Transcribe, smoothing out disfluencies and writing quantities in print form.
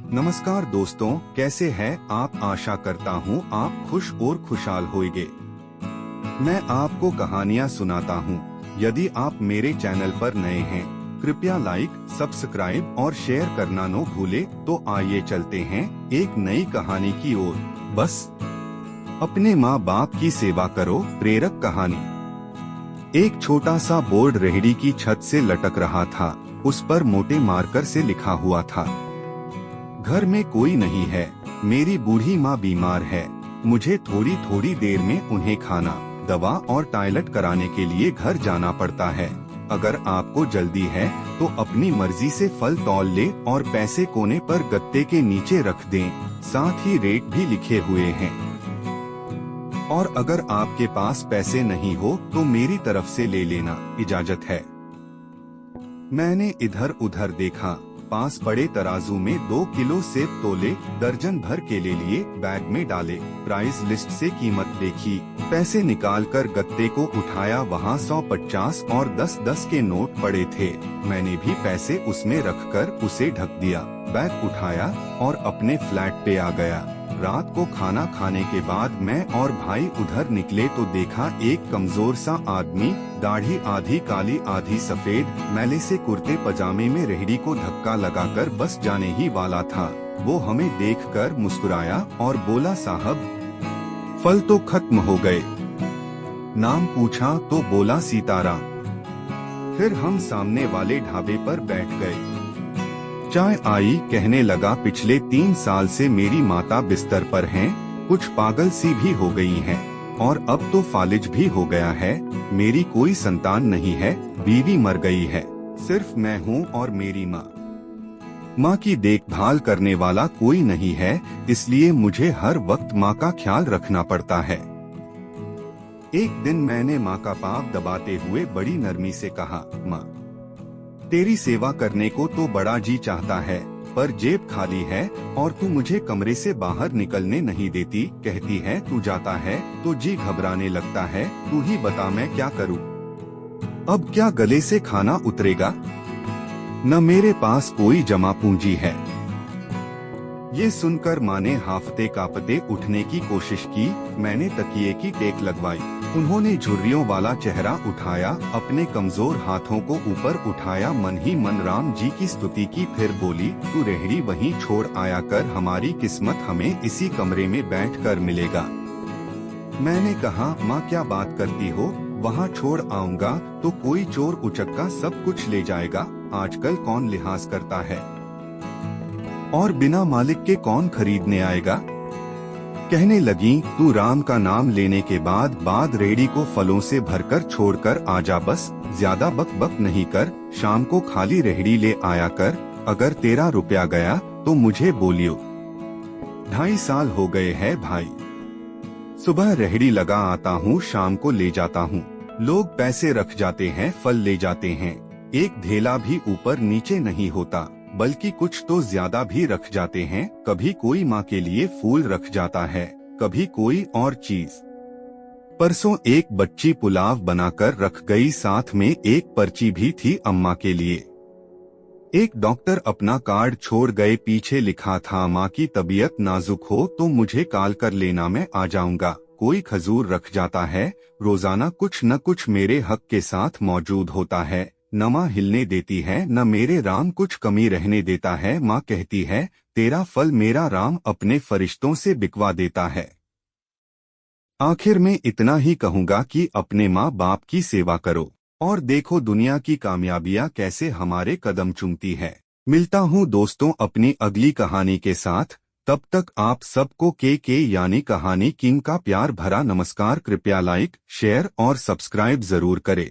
नमस्कार दोस्तों, कैसे हैं आप। आशा करता हूँ आप खुश और खुशहाल होंगे। मैं आपको कहानियाँ सुनाता हूँ। यदि आप मेरे चैनल पर नए हैं, कृपया लाइक, सब्सक्राइब और शेयर करना न भूले। तो आइए चलते हैं एक नई कहानी की ओर। बस अपने माँ बाप की सेवा करो। प्रेरक कहानी। एक छोटा सा बोर्ड रेहड़ी की छत से लटक रहा था। उस पर मोटे मार्कर से लिखा हुआ था, घर में कोई नहीं है, मेरी बूढ़ी माँ बीमार है, मुझे थोड़ी थोड़ी देर में उन्हें खाना, दवा और टॉयलेट कराने के लिए घर जाना पड़ता है। अगर आपको जल्दी है तो अपनी मर्जी से फल तौल ले और पैसे कोने पर गत्ते के नीचे रख दें। साथ ही रेट भी लिखे हुए हैं। और अगर आपके पास पैसे नहीं हो तो मेरी तरफ से ले लेना, इजाजत है। मैंने इधर उधर देखा। पास पड़े तराजू में 2 किलो सेब तोले, दर्जन भर केले लिए, बैग में डाले, प्राइस लिस्ट से कीमत देखी, पैसे निकालकर गत्ते को उठाया। वहाँ 100, 50 और 10-10 के नोट पड़े थे। मैंने भी पैसे उसमें रखकर उसे ढक दिया, बैग उठाया और अपने फ्लैट पे आ गया। रात को खाना खाने के बाद मैं और भाई उधर निकले तो देखा एक कमजोर सा आदमी, दाढ़ी आधी काली आधी सफेद, मैले से कुर्ते पजामे में रेहड़ी को धक्का लगाकर बस जाने ही वाला था। वो हमें देखकर मुस्कुराया और बोला, साहब फल तो खत्म हो गए। नाम पूछा तो बोला, सीताराम। फिर हम सामने वाले ढाबे पर बैठ गए। चाय आई, कहने लगा, पिछले 3 साल से मेरी माता बिस्तर पर हैं, कुछ पागल सी भी हो गई हैं और अब तो फालिज भी हो गया है। मेरी कोई संतान नहीं है, बीवी मर गई है, सिर्फ मैं हूँ और मेरी माँ। माँ की देखभाल करने वाला कोई नहीं है, इसलिए मुझे हर वक्त माँ का ख्याल रखना पड़ता है। एक दिन मैंने माँ का पाँव दबाते हुए बड़ी नरमी से कहा, माँ तेरी सेवा करने को तो बड़ा जी चाहता है, पर जेब खाली है और तू मुझे कमरे से बाहर निकलने नहीं देती। कहती है तू जाता है तो जी घबराने लगता है। तू ही बता मैं क्या करूं। अब क्या गले से खाना उतरेगा? न मेरे पास कोई जमा पूंजी है। ये सुनकर माँ ने हाफते कांपते उठने की कोशिश की। मैंने तकिए की टेक लगवाई। उन्होंने झुर्रियों वाला चेहरा उठाया, अपने कमजोर हाथों को ऊपर उठाया, मन ही मन राम जी की स्तुति की। फिर बोली, तू रेहड़ी वहीं छोड़ आया कर, हमारी किस्मत हमें इसी कमरे में बैठकर मिलेगा। मैंने कहा, माँ क्या बात करती हो, वहाँ छोड़ आऊंगा तो कोई चोर उचक्का सब कुछ ले जाएगा। आजकल कौन लिहाज करता है और बिना मालिक के कौन खरीदने आएगा। कहने लगी, तू राम का नाम लेने के बाद रेहड़ी को फलों से भरकर छोड़कर आजा, बस ज्यादा बक बक नहीं कर। शाम को खाली रेहड़ी ले आया कर। अगर तेरा रुपया गया तो मुझे बोलियो। 2.5 साल हो गए हैं भाई। सुबह रेहड़ी लगा आता हूँ, शाम को ले जाता हूँ। लोग पैसे रख जाते हैं, फल ले जाते हैं। एक धेला भी ऊपर नीचे नहीं होता, बल्कि कुछ तो ज्यादा भी रख जाते हैं। कभी कोई माँ के लिए फूल रख जाता है, कभी कोई और चीज। परसों एक बच्ची पुलाव बनाकर रख गई, साथ में एक पर्ची भी थी अम्मा के लिए। एक डॉक्टर अपना कार्ड छोड़ गए, पीछे लिखा था, माँ की तबीयत नाजुक हो तो मुझे कॉल कर लेना, मैं आ जाऊंगा। कोई खजूर रख जाता है। रोजाना कुछ न कुछ मेरे हक के साथ मौजूद होता है। न माँ हिलने देती है, न मेरे राम कुछ कमी रहने देता है। माँ कहती है, तेरा फल मेरा राम अपने फरिश्तों से बिकवा देता है। आखिर में इतना ही कहूँगा कि अपने माँ बाप की सेवा करो और देखो दुनिया की कामयाबियाँ कैसे हमारे कदम चूमती है। मिलता हूँ दोस्तों अपनी अगली कहानी के साथ। तब तक आप सबको के यानी कहानी किंग का प्यार भरा नमस्कार। कृपया लाइक, शेयर और सब्सक्राइब जरूर करें।